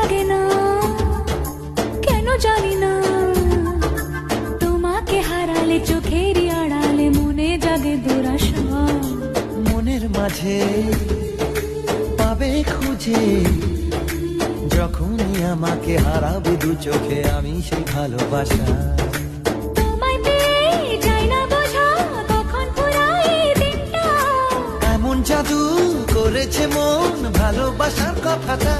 লাগে না কেন জানি না, তোমাকে হারালে চোখেরই আড়ালে মনে জাগে দুরাশা। মনের মাঝে পাবে খুঁজে, যখনই আমাকে হারাবে দু চোখে আমি সেই ভালোবাসা। তোমায় পেয়ে যাই না বোঝা, কখন ফুরায় দিনটা। এমন জাদু করেছে মন ভালোবাসার কথাটা।